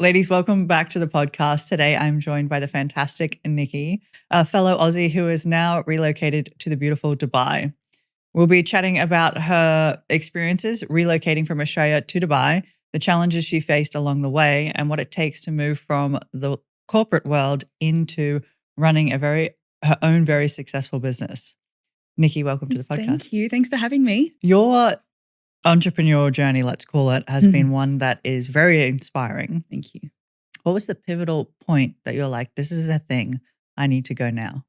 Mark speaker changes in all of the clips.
Speaker 1: Ladies, welcome back to the podcast. Today, I'm joined by the fantastic Nikki, a fellow Aussie who is now relocated to the beautiful Dubai. We'll be chatting about her experiences relocating from Australia to Dubai, the challenges she faced along the way, and what it takes to move from the corporate world into running her own very successful business. Nikki, welcome to the podcast.
Speaker 2: Thank you. Thanks for having me.
Speaker 1: Your entrepreneurial journey, let's call it, has been one that is very inspiring.
Speaker 2: Thank you.
Speaker 1: What was the pivotal point that you're like, this is a thing, I need to go now?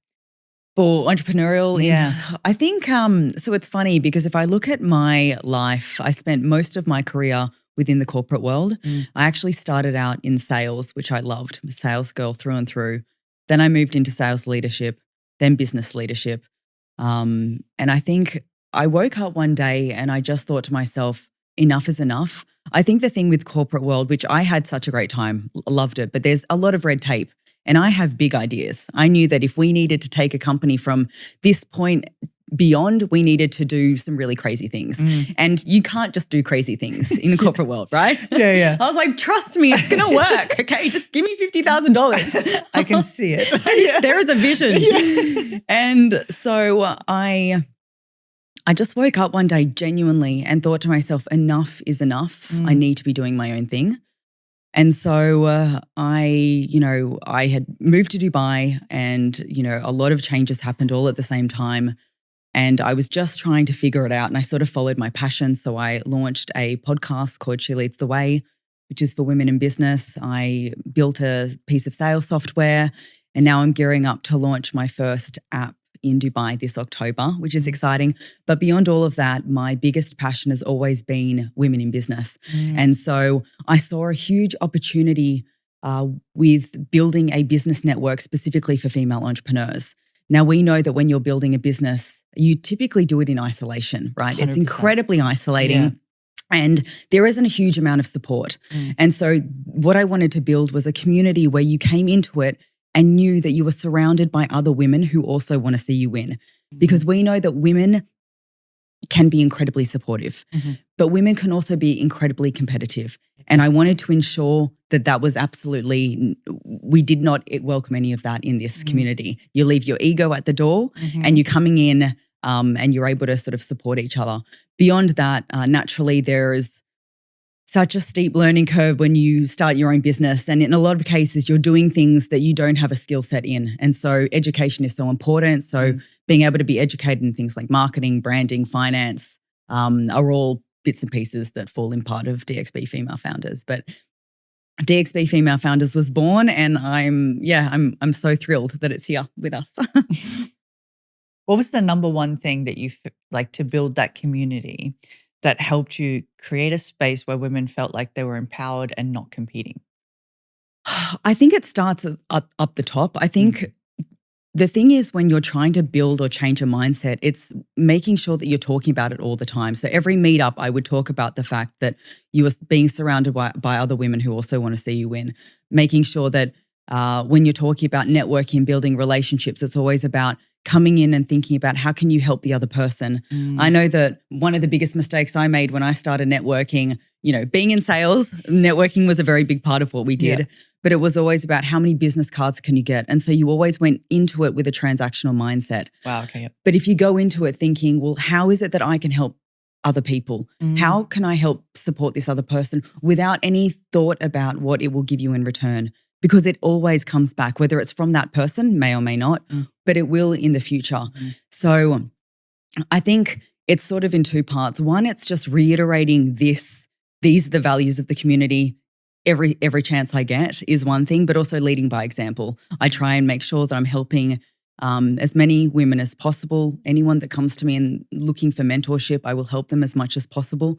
Speaker 2: For entrepreneurial,
Speaker 1: Yeah.
Speaker 2: I think, so it's funny because if I look at my life, I spent most of my career within the corporate world. I actually started out in sales, which I loved. I'm a sales girl through and through. Then I moved into sales leadership, then business leadership. And I think I woke up one day and I just thought to myself, enough is enough. I think the thing with corporate world, which I had such a great time, loved it, but there's a lot of red tape and I have big ideas. I knew that if we needed to take a company from this point beyond, we needed to do some really crazy things. And you can't just do crazy things in the corporate world, right?
Speaker 1: Yeah.
Speaker 2: I was like, trust me, it's going to work. Okay, just give me $50,000.
Speaker 1: I can see it.
Speaker 2: There is a vision. Yeah. And so I just woke up one day genuinely and thought to myself, enough is enough. I need to be doing my own thing. And so I had moved to Dubai and, a lot of changes happened all at the same time. And I was just trying to figure it out and I sort of followed my passion. So I launched a podcast called She Leads the Way, which is for women in business. I built a piece of sales software and now I'm gearing up to launch my first app in Dubai this October, which is exciting. But beyond all of that, my biggest passion has always been women in business. And so I saw a huge opportunity with building a business network specifically for female entrepreneurs. Now, we know that when you're building a business, you typically do it in isolation, right?
Speaker 1: 100%.
Speaker 2: It's incredibly isolating.
Speaker 1: Yeah.
Speaker 2: And there isn't a huge amount of support. And so what I wanted to build was a community where you came into it and knew that you were surrounded by other women who also want to see you win. Because we know that women can be incredibly supportive, but women can also be incredibly competitive. And I wanted to ensure that that was absolutely, we did not welcome any of that in this community. You leave your ego at the door and you're coming in and you're able to sort of support each other. Beyond that, naturally, there is such a steep learning curve when you start your own business. And in a lot of cases, you're doing things that you don't have a skill set in. And so education is so important. So being able to be educated in things like marketing, branding, finance are all bits and pieces that fall in part of DXB Female Founders. But DXB Female Founders was born and I'm so thrilled that it's here with us.
Speaker 1: What was the number one thing that you like to build that community that helped you create a space where women felt like they were empowered and not competing?
Speaker 2: I think it starts up the top. I think the thing is when you're trying to build or change a mindset, it's making sure that you're talking about it all the time. So every meetup, I would talk about the fact that you are being surrounded by other women who also want to see you win. Making sure that when you're talking about networking and building relationships, it's always about coming in and thinking about how can you help the other person. I know that one of the biggest mistakes I made when I started networking, being in sales, networking was a very big part of what we did, but it was always about how many business cards can you get? And so you always went into it with a transactional mindset.
Speaker 1: Wow, okay. Yep.
Speaker 2: But if you go into it thinking, well, how is it that I can help other people? How can I help support this other person without any thought about what it will give you in return? Because it always comes back, whether it's from that person, may or may not, but it will in the future. So I think it's sort of in two parts. One, it's just reiterating these are the values of the community. Every chance I get is one thing, but also leading by example. I try and make sure that I'm helping as many women as possible. Anyone that comes to me and looking for mentorship, I will help them as much as possible.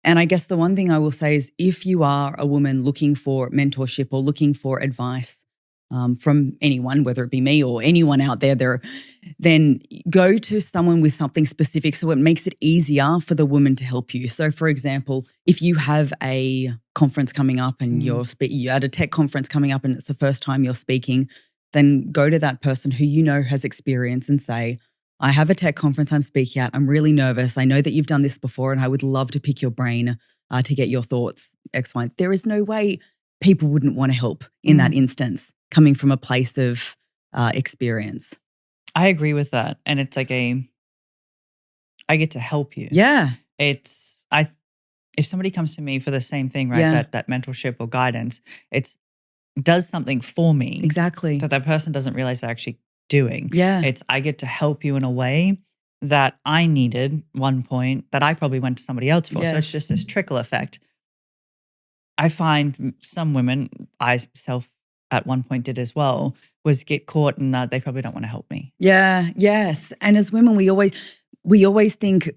Speaker 2: And I guess the one thing I will say is if you are a woman looking for mentorship or looking for advice from anyone, whether it be me or anyone out there, then go to someone with something specific so it makes it easier for the woman to help you. So for example, if you have a conference coming up and you're at a tech conference coming up and it's the first time you're speaking, then go to that person who you know has experience and say, I have a tech conference I'm speaking at. I'm really nervous. I know that you've done this before and I would love to pick your brain to get your thoughts, X, Y. There is no way people wouldn't want to help in that instance, coming from a place of experience.
Speaker 1: I agree with that. And it's like I get to help you.
Speaker 2: Yeah.
Speaker 1: If somebody comes to me for the same thing, right,
Speaker 2: Yeah.
Speaker 1: that mentorship or guidance, it does something for me
Speaker 2: Exactly.
Speaker 1: that person doesn't realize they're actually doing.
Speaker 2: Yeah.
Speaker 1: I get to help you in a way that I needed one point that I probably went to somebody else for. So it's
Speaker 2: Yes.
Speaker 1: just this trickle effect. I find some women, I self at one point did as well, was get caught in that they probably don't want to help me.
Speaker 2: Yeah. Yes. And as women, we always think,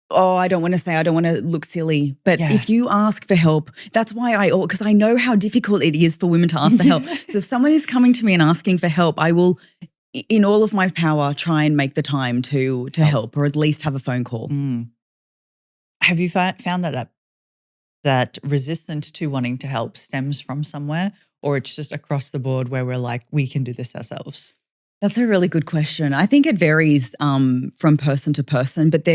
Speaker 2: oh, I don't want to look silly. But
Speaker 1: Yeah.
Speaker 2: if you ask for help, that's why because I know how difficult it is for women to ask for help. So if someone is coming to me and asking for help, I will, in all of my power, try and make the time to help, or at least have a phone call.
Speaker 1: Have you found that resistance to wanting to help stems from somewhere, or it's just across the board where we're like, we can do this ourselves?
Speaker 2: That's a really good question. I think it varies from person to person, but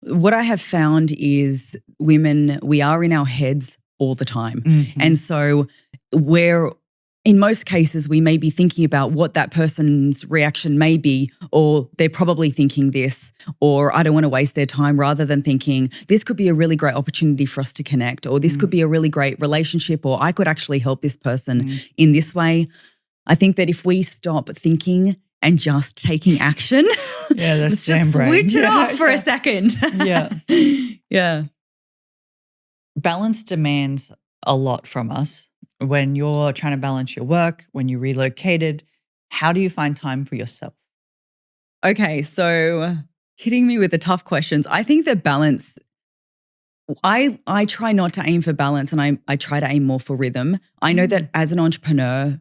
Speaker 2: what I have found is women, we are in our heads all the time. And so in most cases, we may be thinking about what that person's reaction may be, or they're probably thinking this, or I don't want to waste their time, rather than thinking this could be a really great opportunity for us to connect, or this could be a really great relationship, or I could actually help this person in this way. I think that if we stop thinking and just taking action,
Speaker 1: that's
Speaker 2: let's just switch it off for a second. Yeah.
Speaker 1: Balance demands a lot from us. When you're trying to balance your work, when you relocated, how do you find time for yourself?
Speaker 2: Okay, so hitting me with the tough questions. I think that balance, I try not to aim for balance, and I try to aim more for rhythm. I know that as an entrepreneur,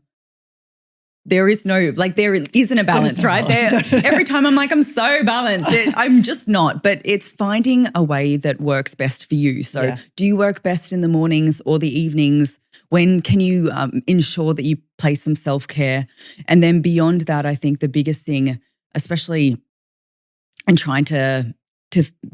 Speaker 2: there isn't a balance, right? Every time I'm like, I'm so balanced. I'm just not. But it's finding a way that works best for you. So do you work best in the mornings or the evenings? When can you ensure that you place some self-care? And then beyond that, I think the biggest thing, especially in trying to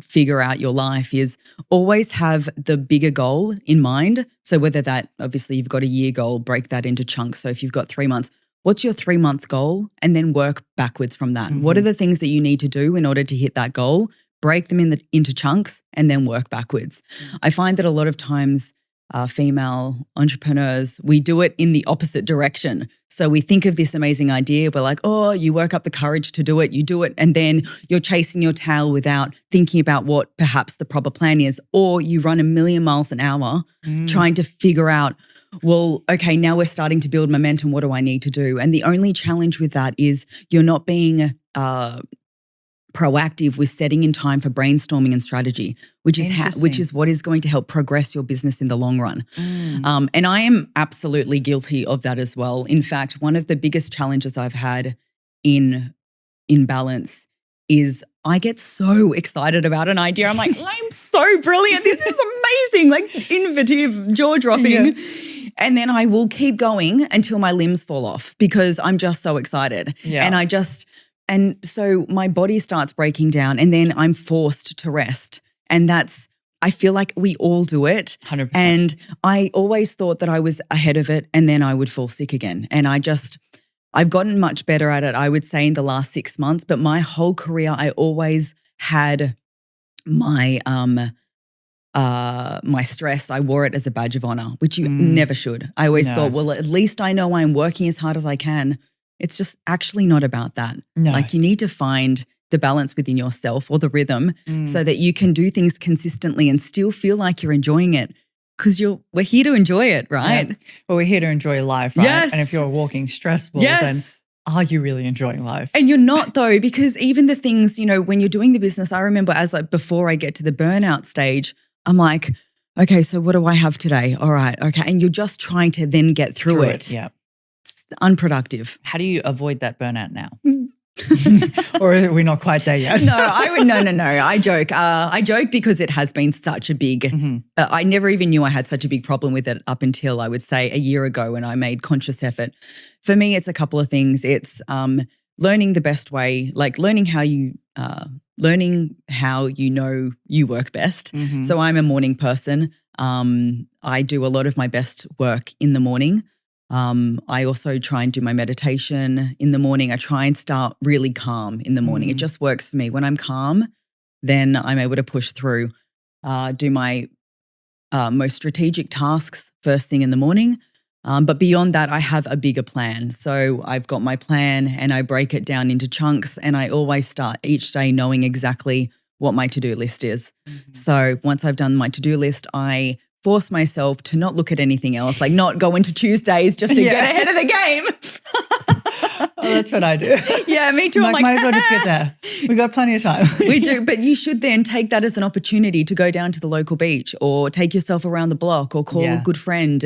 Speaker 2: figure out your life, is always have the bigger goal in mind. So whether that, obviously you've got a year goal, break that into chunks. So if you've got 3 months, what's your 3-month goal? And then work backwards from that. What are the things that you need to do in order to hit that goal? Break them into chunks and then work backwards. I find that a lot of times female entrepreneurs, we do it in the opposite direction. So we think of this amazing idea. We're like, oh, you work up the courage to do it. You do it. And then you're chasing your tail without thinking about what perhaps the proper plan is. Or you run 1,000,000 miles an hour trying to figure out, well, okay, now we're starting to build momentum. What do I need to do? And the only challenge with that is you're not being proactive with setting in time for brainstorming and strategy, which is what is going to help progress your business in the long run. And I am absolutely guilty of that as well. In fact, one of the biggest challenges I've had in balance is I get so excited about an idea. I'm like, I'm so brilliant. This is amazing, like innovative, jaw-dropping. And then I will keep going until my limbs fall off because I'm just so excited. And so my body starts breaking down, and then I'm forced to rest. And I feel like we all do it.
Speaker 1: 100%.
Speaker 2: And I always thought that I was ahead of it, and then I would fall sick again. And I've gotten much better at it, I would say, in the last 6 months. But my whole career, I always had my stress. I wore it as a badge of honor, which you never should. I always thought, well, at least I know I'm working as hard as I can. It's just actually not about that.
Speaker 1: No.
Speaker 2: Like, you need to find the balance within yourself, or the rhythm, so that you can do things consistently and still feel like you're enjoying it, because we're here to enjoy it, right?
Speaker 1: Yeah. Well, we're here to enjoy life, right?
Speaker 2: Yes.
Speaker 1: And if you're walking stressful, then are you really enjoying life?
Speaker 2: And you're not, though, because even the things, when you're doing the business, I remember before I get to the burnout stage, I'm like, okay, so what do I have today? All right, okay. And you're just trying to then get through it.
Speaker 1: Yeah.
Speaker 2: Unproductive.
Speaker 1: How do you avoid that burnout now? Or are we not quite there yet?
Speaker 2: No. I joke. I joke because it has been such a big, I never even knew I had such a big problem with it up until, I would say, a year ago, when I made conscious effort. For me, it's a couple of things. It's learning the best way, like learning how you know you work best. So I'm a morning person. I do a lot of my best work in the morning. I also try and do my meditation in the morning. I try and start really calm in the morning. It just works for me. When I'm calm, then I'm able to push through, do my most strategic tasks first thing in the morning. But beyond that, I have a bigger plan. So I've got my plan and I break it down into chunks, and I always start each day knowing exactly what my to-do list is. So once I've done my to-do list, I force myself to not look at anything else, like not go into Tuesdays just to get ahead of the game.
Speaker 1: Oh, that's what I do.
Speaker 2: Yeah, me too.
Speaker 1: I'm like, might as well just get there. We got plenty of time.
Speaker 2: We do, but you should then take that as an opportunity to go down to the local beach or take yourself around the block or call a good friend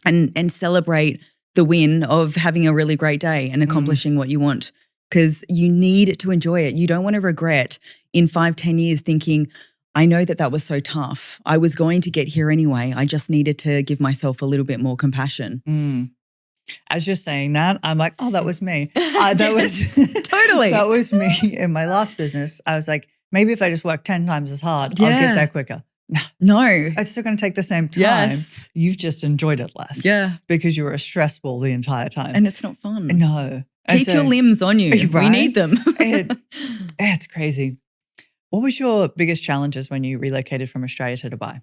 Speaker 2: and celebrate the win of having a really great day and accomplishing what you want, because you need to enjoy it. You don't want to regret in 5-10 years thinking, I know that was so tough. I was going to get here anyway. I just needed to give myself a little bit more compassion.
Speaker 1: As you're saying that, I'm like, oh, that was me. That was
Speaker 2: totally.
Speaker 1: That was me in my last business. I was like, maybe if I just work 10 times as hard, I'll get there quicker.
Speaker 2: No.
Speaker 1: It's still going to take the same time.
Speaker 2: Yes.
Speaker 1: You've just enjoyed it less.
Speaker 2: Yeah.
Speaker 1: Because you were a stress ball the entire time.
Speaker 2: And it's not fun.
Speaker 1: No.
Speaker 2: Keep your limbs on you. Right? We need them.
Speaker 1: It's crazy. What was your biggest challenges when you relocated from Australia to Dubai?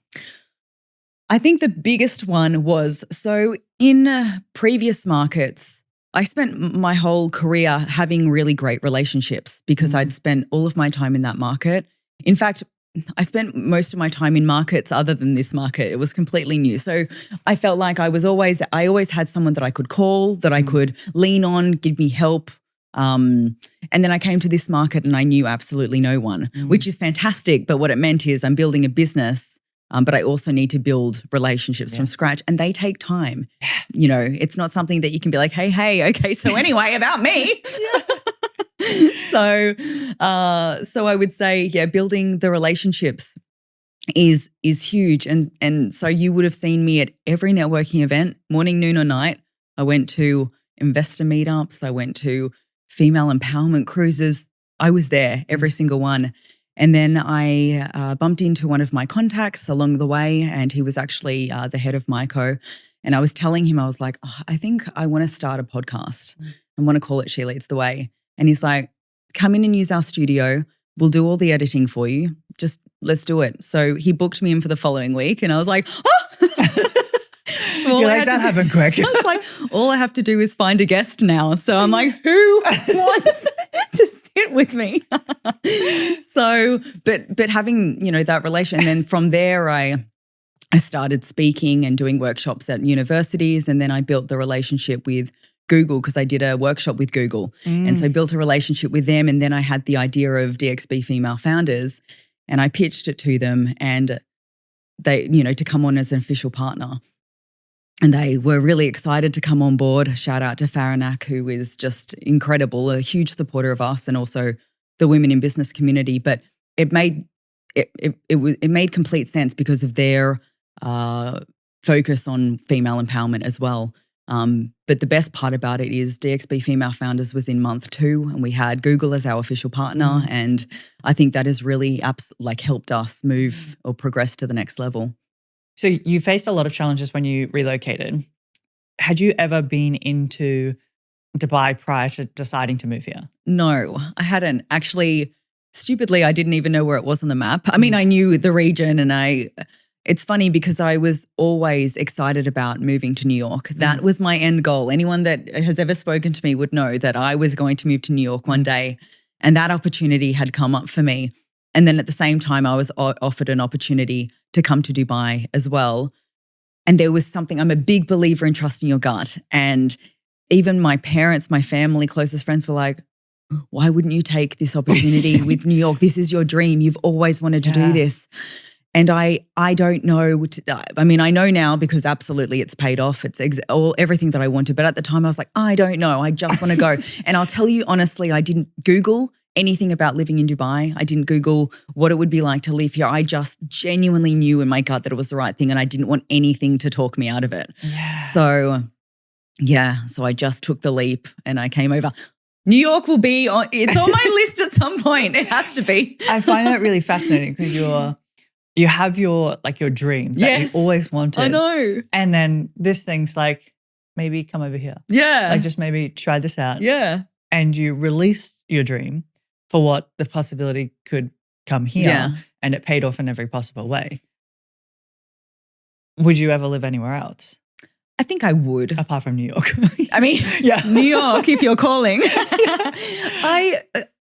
Speaker 2: I think the biggest one was, so in previous markets, I spent my whole career having really great relationships because I'd spent all of my time in that market. In fact, I spent most of my time in markets other than this market. It was completely new. So I felt like I always had someone that I could call, that I could lean on, give me help. And then I came to this market and I knew absolutely no one, which is fantastic. But what it meant is I'm building a business, but I also need to build relationships from scratch, and they take time. You know, it's not something that you can be like, hey, okay, so anyway, about me. So I would say, building the relationships is huge. And so you would have seen me at every networking event, morning, noon or night. I went to investor meetups. I went to female empowerment cruises. I was there, every single one. And then I bumped into one of my contacts along the way, and he was actually the head of Myco. And I was telling him, I was like, I think I want to start a podcast and want to call it She Leads the Way. And he's like, come in and use our studio. We'll do all the editing for you. Just let's do it. So he booked me in for the following week, and I was like,
Speaker 1: You're like, that happened quick.
Speaker 2: I was like, all I have to do is find a guest now. So I'm like, who wants to sit with me? So, but having, that relation, and then from there I started speaking and doing workshops at universities, and then I built the relationship with Google because I did a workshop with Google. And so I built a relationship with them, and then I had the idea of DXB Female Founders, and I pitched it to them, and they, to come on as an official partner. And they were really excited to come on board. Shout out to Faranak, who is just incredible, a huge supporter of us and also the women in business community. But it made complete sense because of their focus on female empowerment as well. But the best part about it is DXB Female Founders was in month 2, and we had Google as our official partner. And I think that has really helped us move or progress to the next level.
Speaker 1: So you faced a lot of challenges when you relocated. Had you ever been into Dubai prior to deciding to move here?
Speaker 2: No, I hadn't. Actually, stupidly, I didn't even know where it was on the map. I mean, I knew the region, and it's funny because I was always excited about moving to New York. That was my end goal. Anyone that has ever spoken to me would know that I was going to move to New York one day, and that opportunity had come up for me. And then at the same time, I was offered an opportunity to come to Dubai as well. And there was something, I'm a big believer in trusting your gut. And even my parents, my family, closest friends were like, why wouldn't you take this opportunity with New York? This is your dream. You've always wanted to do this. And I don't know. I mean, I know now because absolutely it's paid off. It's everything that I wanted. But at the time I was like, I don't know. I just want to go. And I'll tell you honestly, I didn't Google anything about living in Dubai. I didn't Google what it would be like to live here. I just genuinely knew in my gut that it was the right thing, and I didn't want anything to talk me out of it.
Speaker 1: Yeah.
Speaker 2: So I just took the leap and I came over. New York will be it's on my list at some point. It has to be.
Speaker 1: I find that really fascinating because you're You have your dream that
Speaker 2: Yes.
Speaker 1: you always wanted.
Speaker 2: I know.
Speaker 1: And then this thing's like, maybe come over here.
Speaker 2: Yeah.
Speaker 1: Like just maybe try this out.
Speaker 2: Yeah.
Speaker 1: And you release your dream for what the possibility could come here.
Speaker 2: Yeah.
Speaker 1: And it paid off in every possible way. Would you ever live anywhere else
Speaker 2: I think I would.
Speaker 1: apart from New York?
Speaker 2: I mean,
Speaker 1: Yeah.
Speaker 2: New York, if you're calling.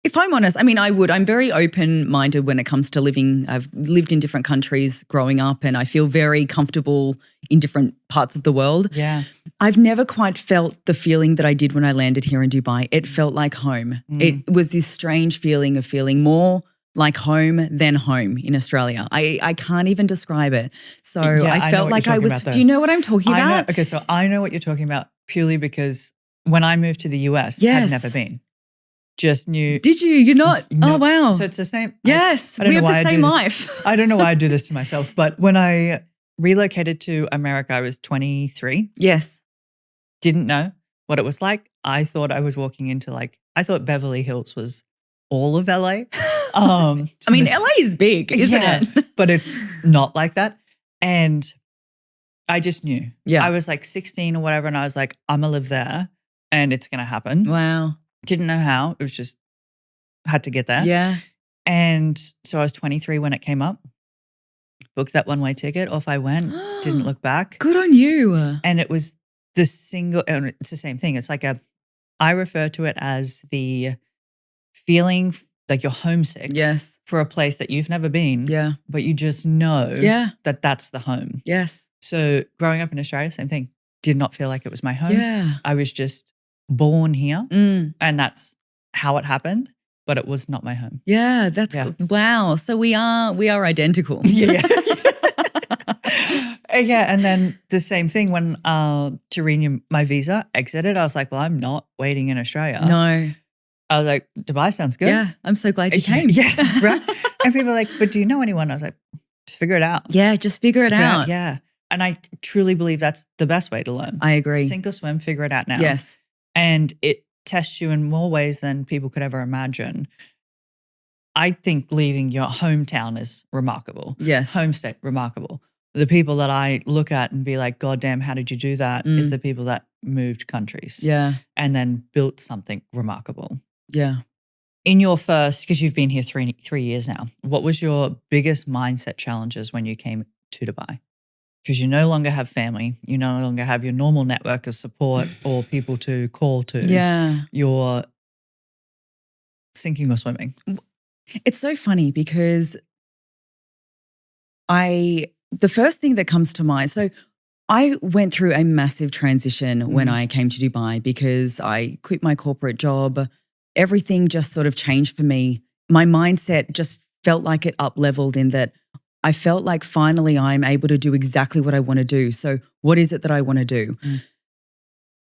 Speaker 2: If I'm honest, I mean, I would. I'm very open-minded when it comes to living. I've lived in different countries growing up, and I feel very comfortable in different parts of the world.
Speaker 1: Yeah.
Speaker 2: I've never quite felt the feeling that I did when I landed here in Dubai. It felt like home. It was this strange feeling of feeling more like home than home in Australia. I can't even describe it. So
Speaker 1: Yeah, I
Speaker 2: I
Speaker 1: know
Speaker 2: felt
Speaker 1: what
Speaker 2: like
Speaker 1: you're
Speaker 2: I
Speaker 1: talking
Speaker 2: was.
Speaker 1: about, though.
Speaker 2: Do you know what I'm talking
Speaker 1: I know.
Speaker 2: about?
Speaker 1: Okay, so I know what you're talking about purely because when I moved to the US,
Speaker 2: Yes.
Speaker 1: I'd never been. Just knew.
Speaker 2: Did you? You're not?
Speaker 1: No.
Speaker 2: Oh, wow.
Speaker 1: So it's the same.
Speaker 2: Yes.
Speaker 1: I don't
Speaker 2: We
Speaker 1: know
Speaker 2: have
Speaker 1: why I
Speaker 2: the
Speaker 1: do
Speaker 2: same
Speaker 1: this.
Speaker 2: life.
Speaker 1: I don't know why I do this to myself, but when I relocated to America, I was 23.
Speaker 2: Yes.
Speaker 1: Didn't know what it was like. I thought I was walking into I thought Beverly Hills was all of LA.
Speaker 2: I mean, LA is big, isn't
Speaker 1: Yeah.
Speaker 2: it?
Speaker 1: But it's not like that. And I just knew.
Speaker 2: Yeah.
Speaker 1: I was like 16 or whatever, and I was like, I'm going to live there and it's going to happen.
Speaker 2: Wow.
Speaker 1: Didn't know how. It was just, had to get there.
Speaker 2: Yeah.
Speaker 1: And so I was 23 when it came up. Booked that one-way ticket. Off I went. Didn't look back.
Speaker 2: Good on you.
Speaker 1: And it was and it's the same thing. It's like I refer to it as the feeling like you're homesick
Speaker 2: Yes.
Speaker 1: for a place that you've never been,
Speaker 2: Yeah.
Speaker 1: but you just know
Speaker 2: Yeah.
Speaker 1: that that's the home.
Speaker 2: Yes.
Speaker 1: So growing up in Australia, same thing. Did not feel like it was my home.
Speaker 2: Yeah.
Speaker 1: I was just born here
Speaker 2: Mm.
Speaker 1: and that's how it happened, but it was not my home.
Speaker 2: Yeah. That's
Speaker 1: Yeah.
Speaker 2: good. Wow. So we are identical.
Speaker 1: Yeah. Yeah, and then the same thing when to renew my visa, exited, I was like, well, I'm not waiting in Australia.
Speaker 2: No.
Speaker 1: I was like, Dubai sounds good.
Speaker 2: Yeah. I'm so glad you came.
Speaker 1: Yes, right. And people are like, but do you know anyone? I was like, just figure it out.
Speaker 2: Yeah. Just figure it
Speaker 1: Figure
Speaker 2: out.
Speaker 1: Yeah. And I truly believe that's the best way to learn.
Speaker 2: I agree.
Speaker 1: Sink or swim, figure it out now.
Speaker 2: Yes.
Speaker 1: And it tests you in more ways than people could ever imagine. I think leaving your hometown is remarkable.
Speaker 2: Yes.
Speaker 1: Home state, remarkable. The people that I look at and be like, God damn, how did you do that? Is the people that moved countries.
Speaker 2: Yeah.
Speaker 1: And then built something remarkable.
Speaker 2: Yeah.
Speaker 1: In your first, because you've been here 3 years now, what was your biggest mindset challenges when you came to Dubai? Because you no longer have family. You no longer have your normal network of support or people to call to.
Speaker 2: Yeah.
Speaker 1: You're sinking or swimming.
Speaker 2: It's so funny because the first thing that comes to mind, so I went through a massive transition when I came to Dubai because I quit my corporate job. Everything just sort of changed for me. My mindset just felt like it up-leveled in that I felt like finally I'm able to do exactly what I want to do. So what is it that I want to do?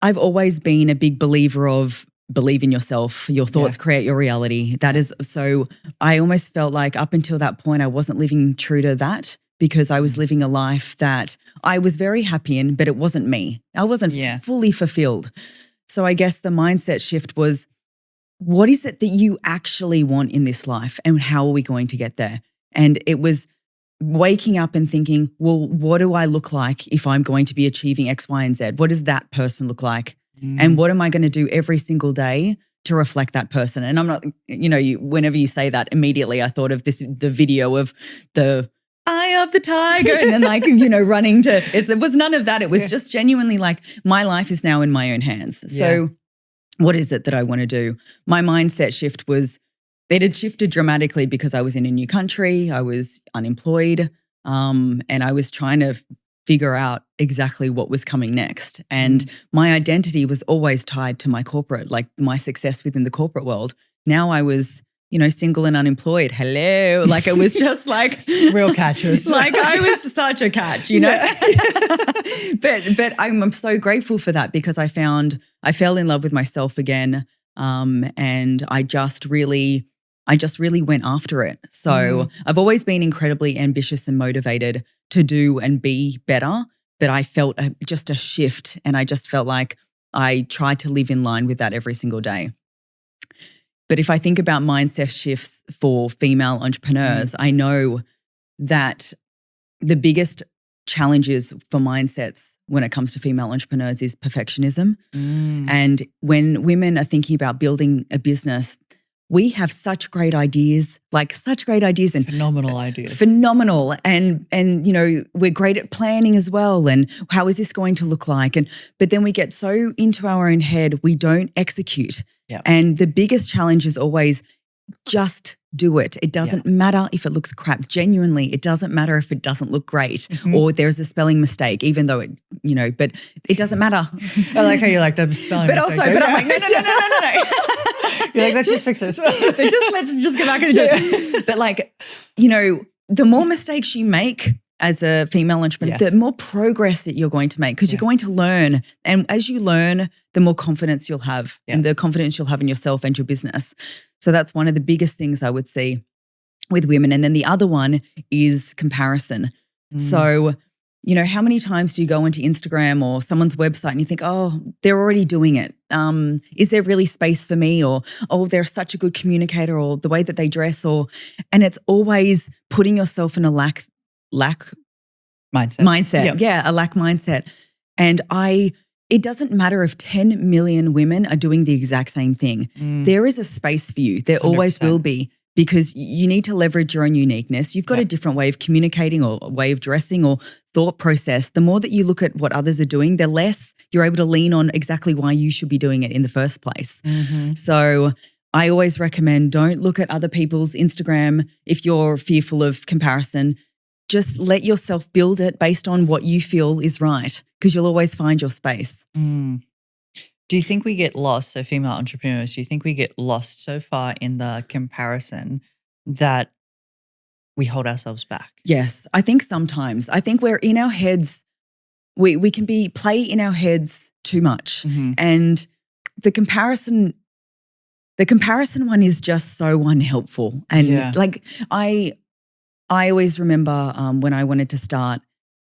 Speaker 2: I've always been a big believer of believe in yourself. Your thoughts create your reality. That is, so I almost felt like up until that point, I wasn't living true to that because I was living a life that I was very happy in, but it wasn't me. I wasn't fully fulfilled. So I guess the mindset shift was, what is it that you actually want in this life and how are we going to get there? And it was waking up and thinking, well, what do I look like if I'm going to be achieving X, Y, and Z? What does that person look like? And what am I going to do every single day to reflect that person? And I'm not, whenever you say that, immediately I thought of the video of the eye of the tiger and then running to, it was none of that. It was just genuinely like my life is now in my own hands. So what is it that I want to do? My mindset shift was, it had shifted dramatically because I was in a new country, I was unemployed, and I was trying to figure out exactly what was coming next. And my identity was always tied to my corporate, like my success within the corporate world. Now I was, single and unemployed. Hello. Like it was just like
Speaker 1: real catches.
Speaker 2: Like I was such a catch, But I'm so grateful for that because I fell in love with myself again. And I just really went after it. So I've always been incredibly ambitious and motivated to do and be better, but I felt just a shift and I just felt like I tried to live in line with that every single day. But if I think about mindset shifts for female entrepreneurs, I know that the biggest challenges for mindsets when it comes to female entrepreneurs is perfectionism. And when women are thinking about building a business, we have such great ideas, and
Speaker 1: Phenomenal ideas.
Speaker 2: phenomenal. And we're great at planning as well. And how is this going to look like? But then we get so into our own head, we don't execute.
Speaker 1: Yep.
Speaker 2: And the biggest challenge is always just do it. It doesn't matter if it looks crap. Genuinely, it doesn't matter if it doesn't look great or there's a spelling mistake, even though but it doesn't matter.
Speaker 1: I like how you like the spelling mistake.
Speaker 2: But I'm like, no.
Speaker 1: You're like, let's just fix this.
Speaker 2: Let's just go back and do it. But the more mistakes you make as a female entrepreneur, the more progress that you're going to make because you're going to learn. And as you learn, the more confidence you'll have and the confidence you'll have in yourself and your business. So that's one of the biggest things I would see with women. And then the other one is comparison. So, how many times do you go into Instagram or someone's website and you think, oh, they're already doing it. Is there really space for me? Or, oh, they're such a good communicator, or the way that they dress, and it's always putting yourself in a lack mindset.
Speaker 1: Yep.
Speaker 2: Yeah, a lack mindset. And it doesn't matter if 10 million women are doing the exact same thing. There is a space for you. There 100%. Always will be, because you need to leverage your own uniqueness. You've got a different way of communicating or a way of dressing or thought process. The more that you look at what others are doing, the less you're able to lean on exactly why you should be doing it in the first place. So I always recommend, don't look at other people's Instagram if you're fearful of comparison. Just let yourself build it based on what you feel is right, because you'll always find your space.
Speaker 1: Do you think we get lost, so female entrepreneurs, do you think we get lost so far in the comparison that we hold ourselves back?
Speaker 2: Yes, I think sometimes. I think we're in our heads, we can play in our heads too much. And the comparison one is just so unhelpful. And I always remember when I wanted to start,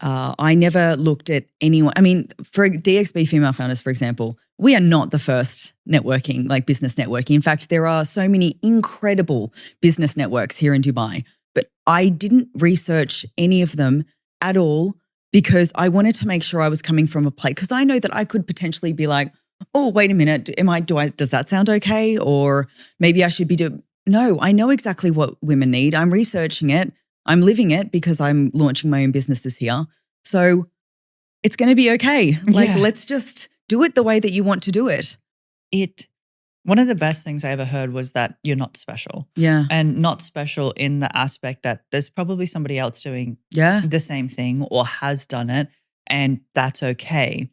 Speaker 2: I never looked at anyone. I mean, for DXB Female Founders, for example, we are not the first networking, like business networking. In fact, there are so many incredible business networks here in Dubai, but I didn't research any of them at all because I wanted to make sure I was coming from a place, because I know that I could potentially be like, oh, wait a minute, does that sound okay? Or maybe I should be doing. No, I know exactly what women need. I'm researching it. I'm living it because I'm launching my own businesses here. So it's going to be okay. Let's just do it the way that you want to do it.
Speaker 1: One of the best things I ever heard was that you're not special.
Speaker 2: Yeah.
Speaker 1: And not special in the aspect that there's probably somebody else doing the same thing or has done it, and that's okay.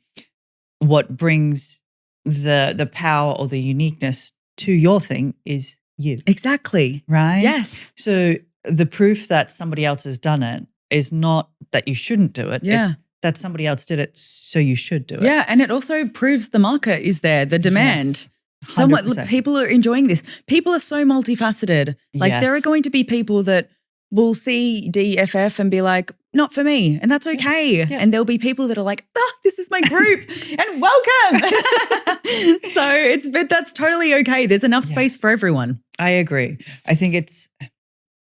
Speaker 1: What brings the power or the uniqueness to your thing is you.
Speaker 2: Exactly.
Speaker 1: Right?
Speaker 2: Yes.
Speaker 1: So the proof that somebody else has done it is not that you shouldn't do it.
Speaker 2: Yeah.
Speaker 1: It's that somebody else did it, so you should do it.
Speaker 2: Yeah. And it also proves the market is there, the demand.
Speaker 1: Yes,
Speaker 2: people are enjoying this. People are so multifaceted. There are going to be people that will see DFF and be like, not for me. And that's okay. Yeah. And there'll be people that are like, this is my group and welcome. But that's totally okay. There's enough space for everyone.
Speaker 1: I agree. I think it's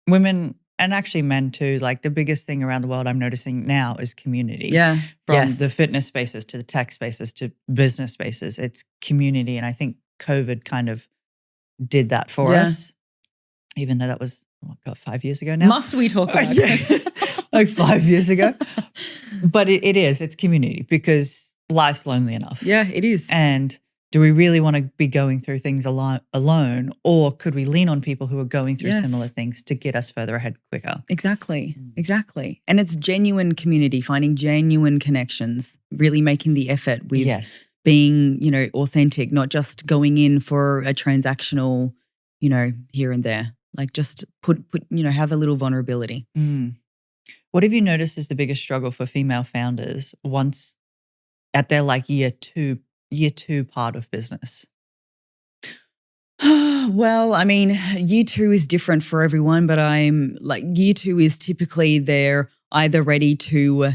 Speaker 1: women and actually men too. Like the biggest thing around the world I'm noticing now is community.
Speaker 2: Yeah.
Speaker 1: From the fitness spaces to the tech spaces to business spaces, it's community. And I think COVID kind of did that for us, even though that was 5 years ago now.
Speaker 2: Must we talk about it?
Speaker 1: Like 5 years ago. But it's community, because life's lonely enough.
Speaker 2: Yeah, it is.
Speaker 1: And do we really want to be going through things alone, or could we lean on people who are going through similar things to get us further ahead quicker?
Speaker 2: Exactly. And it's genuine community, finding genuine connections, really making the effort with being, authentic, not just going in for a transactional, here and there. Like just have a little vulnerability.
Speaker 1: What have you noticed is the biggest struggle for female founders once at their year two part of business?
Speaker 2: Well, I mean, year two is different for everyone, but year two is typically they're either ready to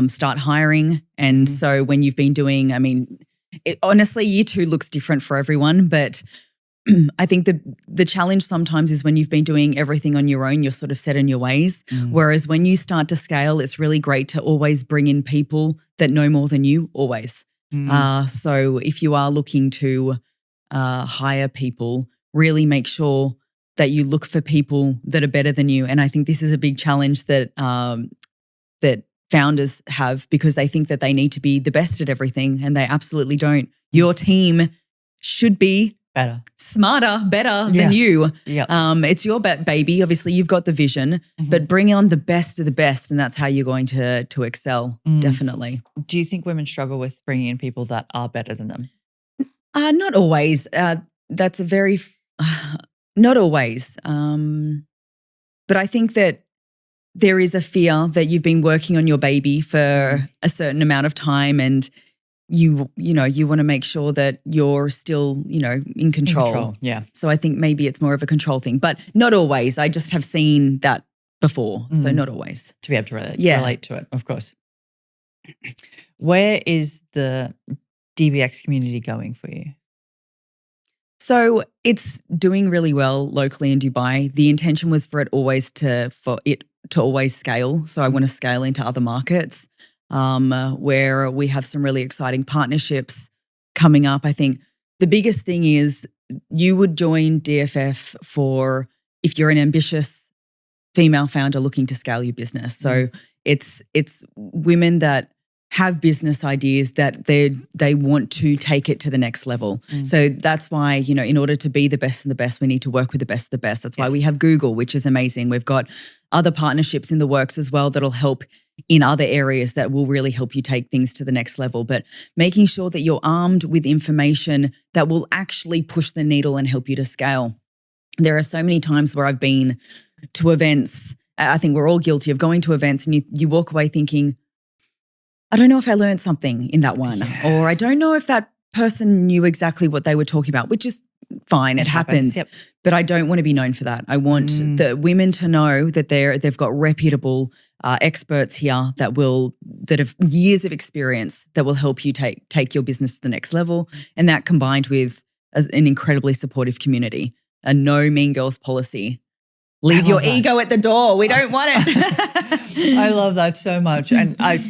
Speaker 2: start hiring. And so when you've been doing, honestly, year two looks different for everyone, but I think the challenge sometimes is when you've been doing everything on your own, you're sort of set in your ways. Whereas when you start to scale, it's really great to always bring in people that know more than you, always. So if you are looking to hire people, really make sure that you look for people that are better than you. And I think this is a big challenge that that founders have, because they think that they need to be the best at everything, and they absolutely don't. Your team should be
Speaker 1: better,
Speaker 2: smarter, better than you.
Speaker 1: Yeah.
Speaker 2: It's your baby. Obviously, you've got the vision, but bring on the best of the best, and that's how you're going to excel. Definitely.
Speaker 1: Do you think women struggle with bringing in people that are better than them?
Speaker 2: Not always. That's a very not always. But I think that there is a fear that you've been working on your baby for a certain amount of time, and you want to make sure that you're still, in control.
Speaker 1: Yeah.
Speaker 2: So I think maybe it's more of a control thing, but not always. I just have seen that before. So not always.
Speaker 1: To be able to relate to it, of course. Where is the DBX community going for you?
Speaker 2: So it's doing really well locally in Dubai. The intention was for it to always scale. So I want to scale into other markets where we have some really exciting partnerships coming up. I think the biggest thing is you would join DFF if you're an ambitious female founder looking to scale your business. So it's women that have business ideas that they want to take it to the next level. So that's why, in order to be the best of the best, we need to work with the best of the best. That's why we have Google, which is amazing. We've got other partnerships in the works as well that'll help in other areas that will really help you take things to the next level. But making sure that you're armed with information that will actually push the needle and help you to scale. There are so many times where I've been to events. I think we're all guilty of going to events and you walk away thinking, I don't know if I learned something in that one, or I don't know if that person knew exactly what they were talking about, which is fine. It happens.
Speaker 1: Yep.
Speaker 2: But I don't want to be known for that. I want the women to know that they've got reputable experts here that have years of experience that will help you take your business to the next level. And that combined with an incredibly supportive community, a no mean girls policy. Leave your ego at the door. We don't want it.
Speaker 1: I love that so much. And I've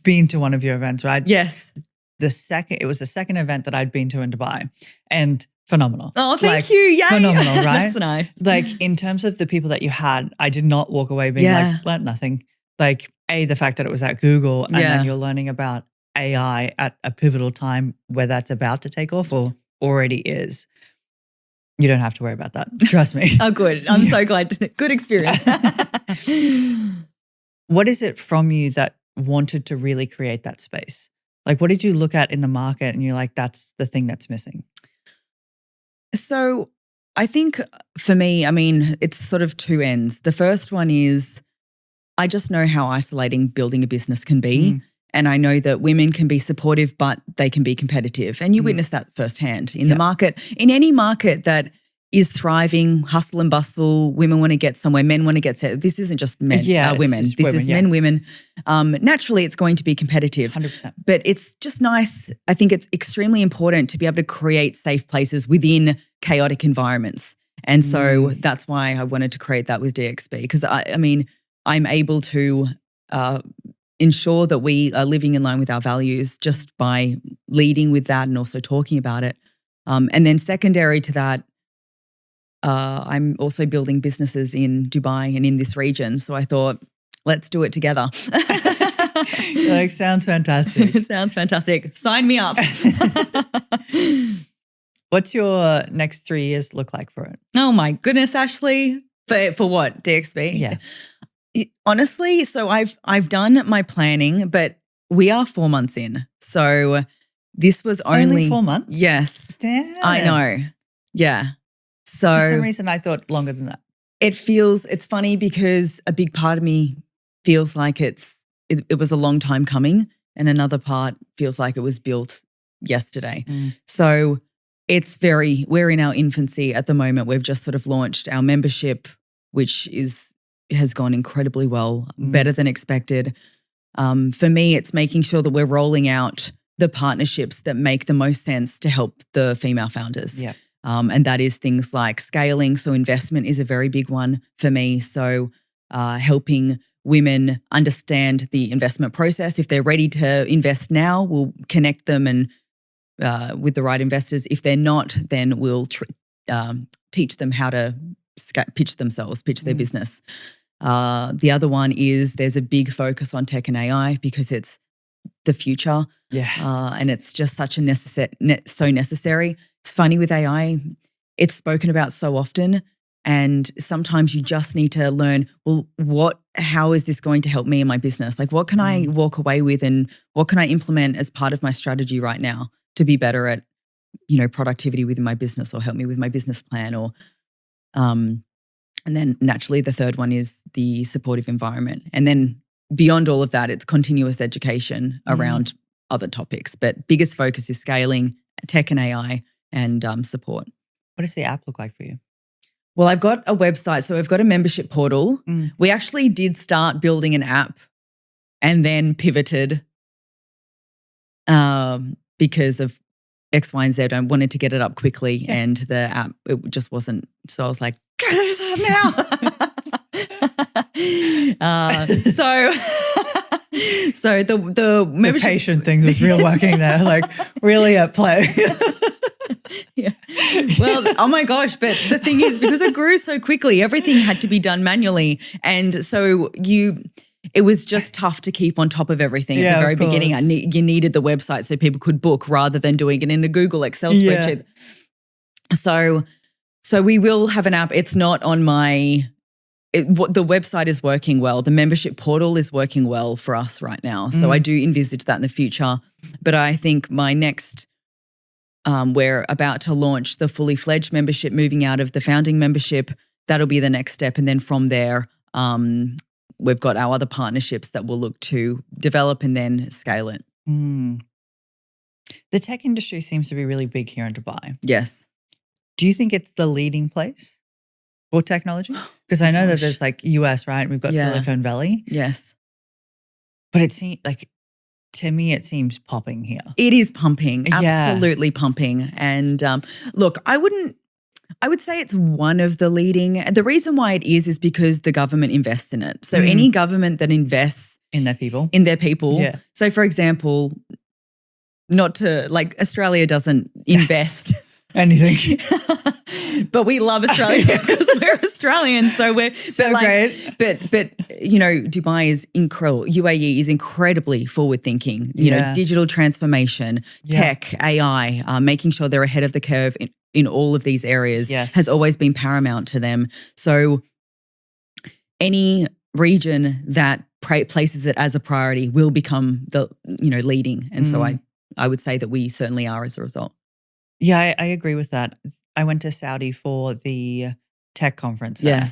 Speaker 1: been to one of your events, right?
Speaker 2: Yes.
Speaker 1: It was the second event that I'd been to in Dubai, and phenomenal.
Speaker 2: Oh, thank you. Yeah.
Speaker 1: Phenomenal, right?
Speaker 2: That's nice.
Speaker 1: Like, in terms of the people that you had, I did not walk away being like, learned nothing. Like, the fact that it was at Google and then you're learning about AI at a pivotal time where that's about to take off or already is. You don't have to worry about that. Trust me.
Speaker 2: Oh, good. I'm so glad. Good experience.
Speaker 1: What is it from you that wanted to really create that space? Like, what did you look at in the market and you're like, that's the thing that's missing?
Speaker 2: So I think for me, it's sort of two ends. The first one is I just know how isolating building a business can be. And I know that women can be supportive, but they can be competitive. And you witness that firsthand in the market, in any market that is thriving, hustle and bustle. Women want to get somewhere, men want to get set. This isn't just men, women. This is men, women. Naturally, it's going to be competitive.
Speaker 1: 100%.
Speaker 2: But it's just nice. I think it's extremely important to be able to create safe places within chaotic environments. And so that's why I wanted to create that with DXB, because I'm able to ensure that we are living in line with our values just by leading with that and also talking about it. And then secondary to that, I'm also building businesses in Dubai and in this region. So I thought, let's do it together.
Speaker 1: Like, sounds fantastic.
Speaker 2: It sounds fantastic. Sign me up.
Speaker 1: What's your next 3 years look like for it?
Speaker 2: Oh my goodness, Ashley. For what? DXB?
Speaker 1: Yeah.
Speaker 2: Honestly, so I've done my planning, but we are 4 months in. So this was only
Speaker 1: 4 months?
Speaker 2: Yes.
Speaker 1: Damn.
Speaker 2: I know. Yeah. So
Speaker 1: for some reason I thought longer than that.
Speaker 2: It's funny because a big part of me feels like it was a long time coming, and another part feels like it was built yesterday. So we're in our infancy at the moment. We've just sort of launched our membership, which has gone incredibly well, better than expected. For me, it's making sure that we're rolling out the partnerships that make the most sense to help the female founders.
Speaker 1: Yeah.
Speaker 2: And that is things like scaling. So investment is a very big one for me. So helping women understand the investment process. If they're ready to invest now, we'll connect them and with the right investors. If they're not, then we'll teach them how to pitch their business. The other one is there's a big focus on tech and AI because it's the future.
Speaker 1: Yeah.
Speaker 2: And it's just such a so necessary. It's funny with AI, it's spoken about so often. And sometimes you just need to learn, well, how is this going to help me in my business? Like, what can I walk away with and what can I implement as part of my strategy right now to be better at, productivity within my business or help me with my business plan or, and then naturally the third one is the supportive environment. And then beyond all of that, it's continuous education around other topics. But biggest focus is scaling, tech and AI, and support.
Speaker 1: What does the app look like for you?
Speaker 2: Well, I've got a website. So I've got a membership portal. We actually did start building an app and then pivoted because of X, Y, and Z. I wanted to get it up quickly and the app, it just wasn't. So I was like, go to this app now. So the membership
Speaker 1: patient things was real working there, like really at play.
Speaker 2: Yeah. Well, oh my gosh. But the thing is, because it grew so quickly, everything had to be done manually. And so it was just tough to keep on top of everything at the very beginning. You needed the website so people could book rather than doing it in a Google Excel spreadsheet. So we will have an app. It's not on the website is working well. The membership portal is working well for us right now. So I do envisage that in the future. But I think my next, we're about to launch the fully fledged membership, moving out of the founding membership. That'll be the next step. And then from there, we've got our other partnerships that we'll look to develop and then scale it.
Speaker 1: The tech industry seems to be really big here in Dubai.
Speaker 2: Yes.
Speaker 1: Do you think it's the leading place for technology? Because I know that there's like US, right? We've got Silicon Valley.
Speaker 2: Yes.
Speaker 1: But it seems like, to me, it seems popping here.
Speaker 2: It is pumping. Absolutely pumping. And look, I would say it's one of the leading. The reason why it is because the government invests in it. So any government that invests
Speaker 1: in their people.
Speaker 2: Yeah. So for example, not to like Australia doesn't invest
Speaker 1: anything.
Speaker 2: But we love Australia because we're Australians. So we're
Speaker 1: great.
Speaker 2: But Dubai is incredible. UAE is incredibly forward thinking. You know, digital transformation, tech, AI, making sure they're ahead of the curve in all of these areas has always been paramount to them. So any region that places it as a priority will become the leading. And so I would say that we certainly are as a result.
Speaker 1: Yeah, I agree with that. I went to Saudi for the tech conference there.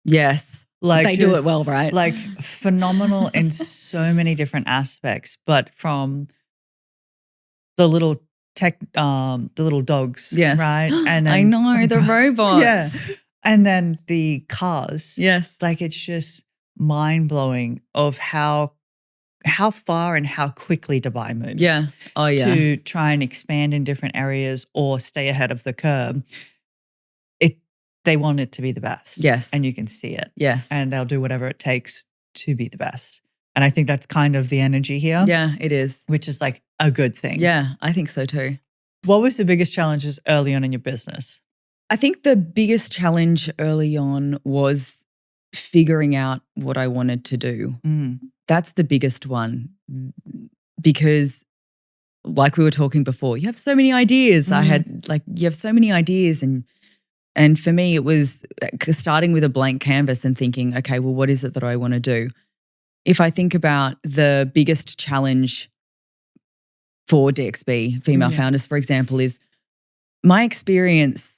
Speaker 2: Yes.
Speaker 1: Like
Speaker 2: they do it well, right?
Speaker 1: Like phenomenal in so many different aspects, but from the little the little dogs, right? And then,
Speaker 2: I know, the robots.
Speaker 1: And then the cars.
Speaker 2: Yes.
Speaker 1: Like it's just mind-blowing of how far and how quickly Dubai moves. To try and expand in different areas or stay ahead of the curve. They want it to be the best.
Speaker 2: Yes.
Speaker 1: And you can see it.
Speaker 2: Yes.
Speaker 1: And they'll do whatever it takes to be the best. And I think that's kind of the energy here.
Speaker 2: Yeah, it is.
Speaker 1: Which is like a good thing.
Speaker 2: Yeah, I think so too.
Speaker 1: What was the biggest challenges early on in your business?
Speaker 2: I think the biggest challenge early on was figuring out what I wanted to do. That's the biggest one because like we were talking before, you have so many ideas. You have so many ideas and for me it was starting with a blank canvas and thinking, okay, well, what is it that I want to do? If I think about the biggest challenge for DXB, female founders, for example, is my experience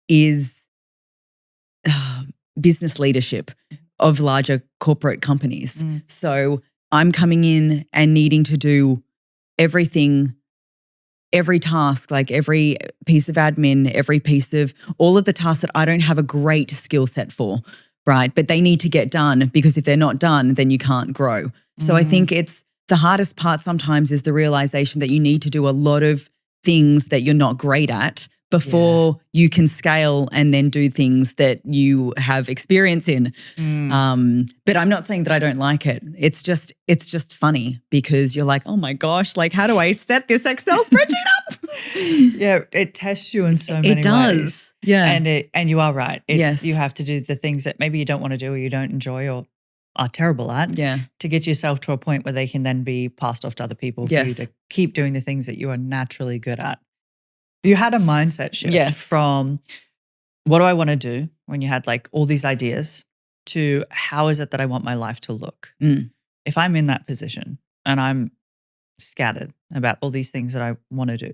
Speaker 2: is business leadership of larger corporate companies. So I'm coming in and needing to do everything, every task, like every piece of admin, every piece of all of the tasks that I don't have a great skill set for, right? But they need to get done because if they're not done, then you can't grow. So I think it's the hardest part sometimes is the realization that you need to do a lot of things that you're not great at, before you can scale and then do things that you have experience in. But I'm not saying that I don't like it. It's just funny because you're like, oh my gosh, like how do I set this Excel spreadsheet up?
Speaker 1: Yeah, it tests you in so many ways.
Speaker 2: It does. Yeah.
Speaker 1: And you are right.
Speaker 2: Yes.
Speaker 1: You have to do the things that maybe you don't want to do or you don't enjoy or are terrible at to get yourself to a point where they can then be passed off to other people for you to keep doing the things that you are naturally good at. You had a mindset shift from what do I want to do when you had like all these ideas to how is it that I want my life to look? If I'm in that position and I'm scattered about all these things that I want to do,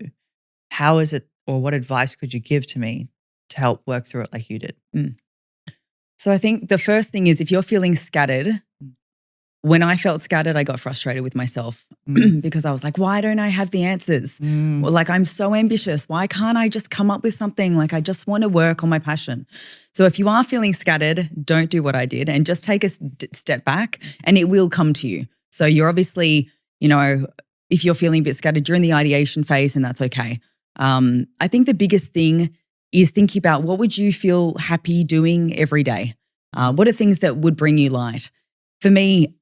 Speaker 1: how is it or what advice could you give to me to help work through it like you did?
Speaker 2: So I think the first thing is if you're feeling scattered, when I felt scattered, I got frustrated with myself because I was like, why don't I have the answers? Well, like I'm so ambitious. Why can't I just come up with something? Like I just want to work on my passion. So if you are feeling scattered, don't do what I did and just take a step back and it will come to you. So you're obviously, if you're feeling a bit scattered, you're in the ideation phase and that's okay. I think the biggest thing is thinking about what would you feel happy doing every day? What are things that would bring you light? For me,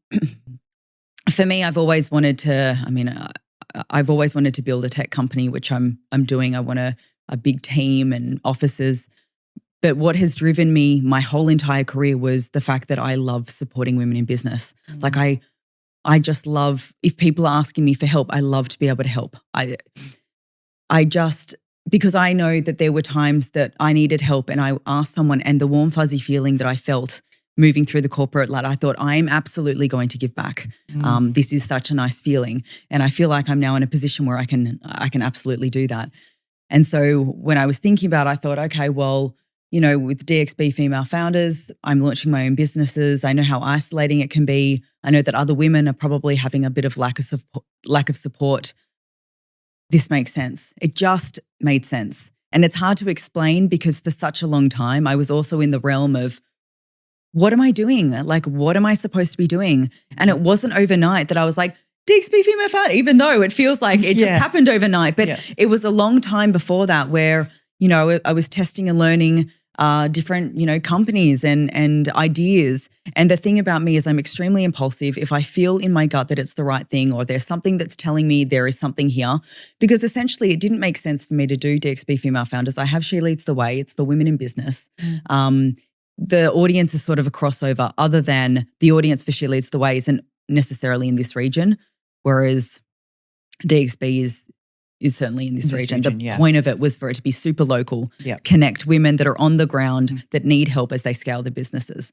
Speaker 2: I've always wanted to build a tech company, which I'm doing. I want a big team and offices. But what has driven me my whole entire career was the fact that I love supporting women in business. Like I just love, if people are asking me for help, I love to be able to help. Because I know that there were times that I needed help and I asked someone and the warm fuzzy feeling that I felt moving through the corporate ladder, I thought I am absolutely going to give back. This is such a nice feeling. And I feel like I'm now in a position where I can absolutely do that. And so when I was thinking about it, I thought, okay, well, with DXB Female Founders, I'm launching my own businesses. I know how isolating it can be. I know that other women are probably having a bit of lack of support. This makes sense. It just made sense. And it's hard to explain because for such a long time, I was also in the realm of, what am I doing? Like, what am I supposed to be doing? And it wasn't overnight that I was like, DXB Female Founder, even though it feels like it just happened overnight. But it was a long time before that where, I was testing and learning different, companies and ideas. And the thing about me is I'm extremely impulsive. If I feel in my gut that it's the right thing or there's something that's telling me there is something here, because essentially it didn't make sense for me to do DXB Female Founders. I have She Leads the Way. It's for women in business. The audience is sort of a crossover other than the audience for She Leads the Way isn't necessarily in this region, whereas DXB is certainly in this region. The point of it was for it to be super local, connect women that are on the ground that need help as they scale their businesses.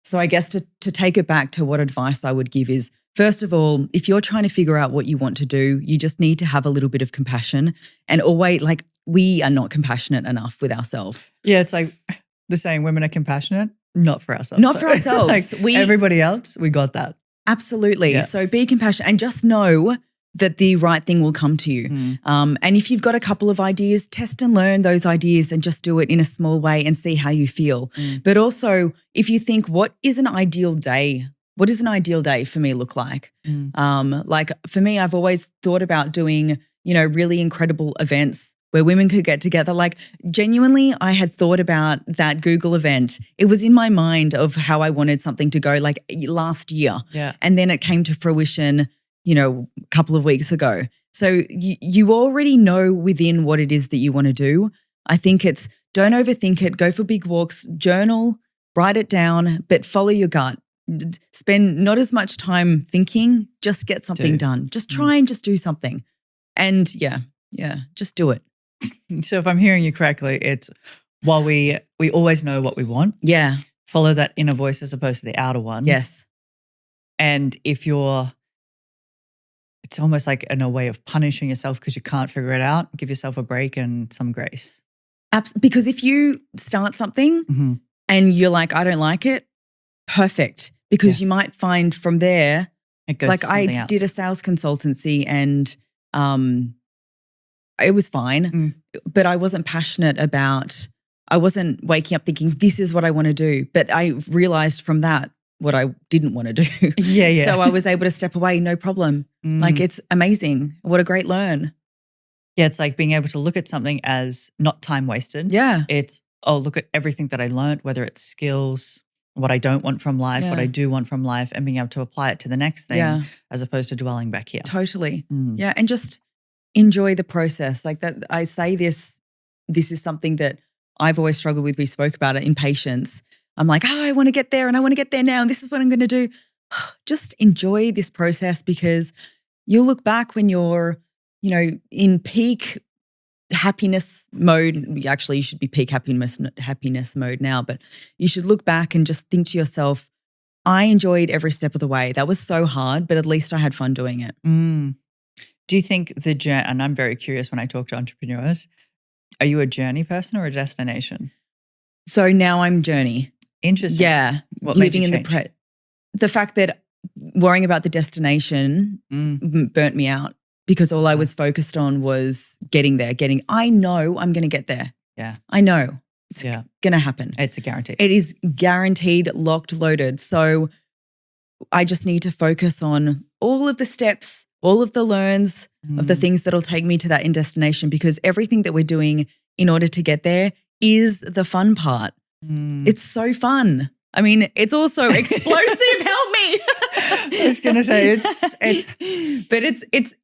Speaker 2: So I guess to take it back to what advice I would give is, first of all, if you're trying to figure out what you want to do, you just need to have a little bit of compassion and always, like, we are not compassionate enough with ourselves.
Speaker 1: Yeah, it's like the saying, women are compassionate, not for ourselves.
Speaker 2: Not for ourselves.
Speaker 1: Like everybody else, we got that.
Speaker 2: Absolutely. Yeah. So be compassionate and just know that the right thing will come to you. And if you've got a couple of ideas, test and learn those ideas and just do it in a small way and see how you feel. But also, if you think, what is an ideal day? What does an ideal day for me look like? Like for me, I've always thought about doing, really incredible events where women could get together. Like genuinely, I had thought about that Google event. It was in my mind of how I wanted something to go like last year.
Speaker 1: Yeah.
Speaker 2: And then it came to fruition, a couple of weeks ago. So you already know within what it is that you want to do. I think it's, don't overthink it. Go for big walks, journal, write it down, but follow your gut. Spend not as much time thinking, just get something done. Just try and just do something. And just do it.
Speaker 1: So if I'm hearing you correctly, it's while we always know what we want.
Speaker 2: Yeah.
Speaker 1: Follow that inner voice as opposed to the outer one.
Speaker 2: Yes.
Speaker 1: And if it's almost like in a way of punishing yourself because you can't figure it out, give yourself a break and some grace.
Speaker 2: Because if you start something and you're like, I don't like it, perfect. Because you might find from there,
Speaker 1: it goes
Speaker 2: like
Speaker 1: to something
Speaker 2: I
Speaker 1: else.
Speaker 2: did a sales consultancy and it was fine, but I wasn't passionate about, I wasn't waking up thinking, this is what I want to do. But I realized from that what I didn't want to do.
Speaker 1: Yeah.
Speaker 2: So I was able to step away, no problem. Like it's amazing. What a great learn.
Speaker 1: Yeah, it's like being able to look at something as not time wasted.
Speaker 2: Yeah.
Speaker 1: It's, oh, look at everything that I learned, whether it's skills, what I don't want from life, what
Speaker 2: Yeah.
Speaker 1: I do want from life, and being able to apply it to the next thing
Speaker 2: Yeah.
Speaker 1: as opposed to dwelling back here.
Speaker 2: Totally.
Speaker 1: Mm.
Speaker 2: Yeah. And just enjoy the process. Like that, I say this is something that I've always struggled with. We spoke about it, impatience. I'm like, oh, I want to get there and I want to get there now. And this is what I'm going to do. Just enjoy this process, because you'll look back when you're, in peak happiness mode. Actually, you should be peak happiness mode now, but you should look back and just think to yourself, I enjoyed every step of the way. That was so hard, but at least I had fun doing it.
Speaker 1: Mm. Do you think the journey, and I'm very curious when I talk to entrepreneurs, are you a journey person or a destination?
Speaker 2: So now I'm journey.
Speaker 1: Interesting.
Speaker 2: Yeah.
Speaker 1: What made
Speaker 2: Living
Speaker 1: you
Speaker 2: in
Speaker 1: change?
Speaker 2: the fact that worrying about the destination burnt me out, because all I was focused on was getting there, I know I'm going to get there.
Speaker 1: Yeah.
Speaker 2: I know it's going to happen.
Speaker 1: It's a guarantee.
Speaker 2: It is guaranteed, locked, loaded. So I just need to focus on all of the steps, all of the learns of the things that'll take me to that end destination, because everything that we're doing in order to get there is the fun part. It's so fun. I mean, it's also explosive. Help me.
Speaker 1: I was going to say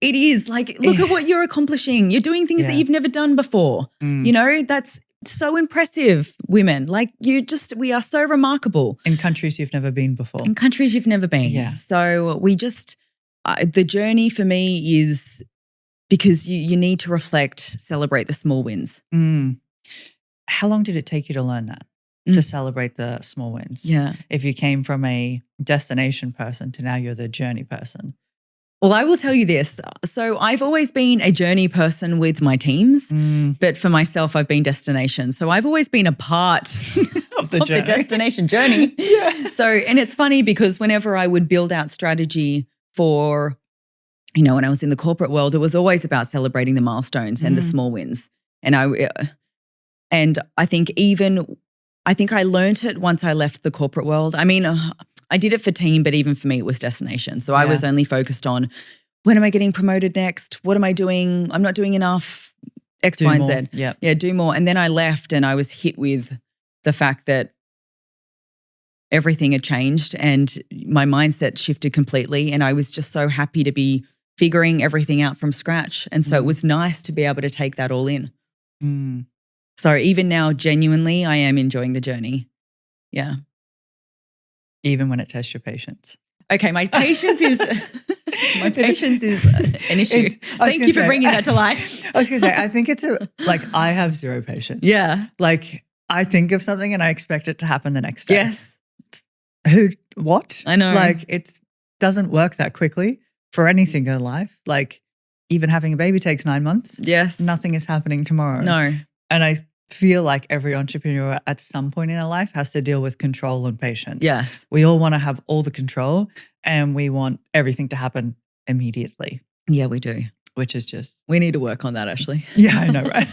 Speaker 2: it is like, look at what you're accomplishing. You're doing things that you've never done before. That's so impressive, women. Like we are so remarkable.
Speaker 1: in countries you've never been before.
Speaker 2: In countries you've never been.
Speaker 1: Yeah.
Speaker 2: So we just, the journey for me is, because you need to reflect, celebrate the small wins.
Speaker 1: How long did it take you to learn that? To celebrate the small wins?
Speaker 2: Yeah.
Speaker 1: If you came from a destination person to now you're the journey person.
Speaker 2: Well, I will tell you this. So I've always been a journey person with my teams, but for myself, I've been destination. So I've always been a part
Speaker 1: of the
Speaker 2: destination journey.
Speaker 1: Yeah.
Speaker 2: So, and it's funny because whenever I would build out strategy for, when I was in the corporate world, it was always about celebrating the milestones and the small wins. And I think I learned it once I left the corporate world. I mean, I did it for team, but even for me, it was destination. So I was only focused on, when am I getting promoted next? What am I doing? I'm not doing enough, X, Y, and Z. Yeah, do more. And then I left and I was hit with the fact that everything had changed and my mindset shifted completely. And I was just so happy to be figuring everything out from scratch. And so it was nice to be able to take that all in. So even now, genuinely, I am enjoying the journey. Yeah.
Speaker 1: Even when it tests your patience.
Speaker 2: Okay, my patience is an issue. Thank you for bringing that to life.
Speaker 1: I was going to say, I think it's I have zero patience.
Speaker 2: Yeah.
Speaker 1: Like I think of something and I expect it to happen the next day.
Speaker 2: Yes.
Speaker 1: What?
Speaker 2: I know.
Speaker 1: Like it doesn't work that quickly for anything in life. Like even having a baby takes 9 months.
Speaker 2: Yes.
Speaker 1: Nothing is happening tomorrow.
Speaker 2: No.
Speaker 1: And I feel like every entrepreneur at some point in their life has to deal with control and patience.
Speaker 2: Yes.
Speaker 1: We all want to have all the control and we want everything to happen immediately.
Speaker 2: Yeah, we do.
Speaker 1: Which is just...
Speaker 2: We need to work on that, Ashley.
Speaker 1: Yeah, I know, right?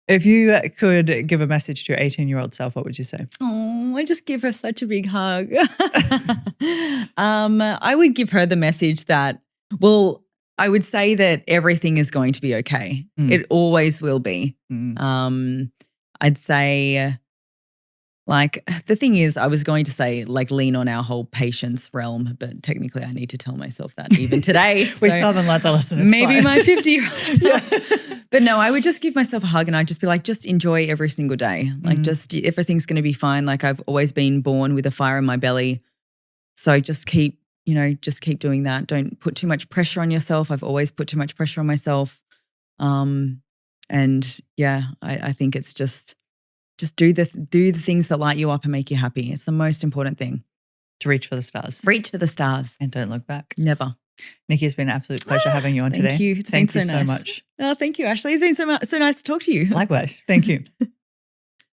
Speaker 1: If you could give a message to your 18-year-old self, what would you say?
Speaker 2: Oh, I just give her such a big hug. I would give her the message that, I would say that everything is going to be okay. It always will be. I'd say, the thing is, I was going to say, lean on our whole patience realm, but technically I need to tell myself that even today.
Speaker 1: We still haven't learned that lesson.
Speaker 2: Maybe my 50-year-old. But no, I would just give myself a hug and I'd just be like, just enjoy every single day. Just everything's going to be fine. I've always been born with a fire in my belly. So just keep doing that. Don't put too much pressure on yourself. I've always put too much pressure on myself. And yeah, I think it's just do the things that light you up and make you happy. It's the most important thing.
Speaker 1: To reach for the stars.
Speaker 2: Reach for the stars.
Speaker 1: And don't look back.
Speaker 2: Never.
Speaker 1: Nikki, it's been an absolute pleasure having you on today.
Speaker 2: Thank you.
Speaker 1: Thank you so much.
Speaker 2: Oh, thank you, Ashley. It's been so nice to talk to you.
Speaker 1: Likewise. Thank you.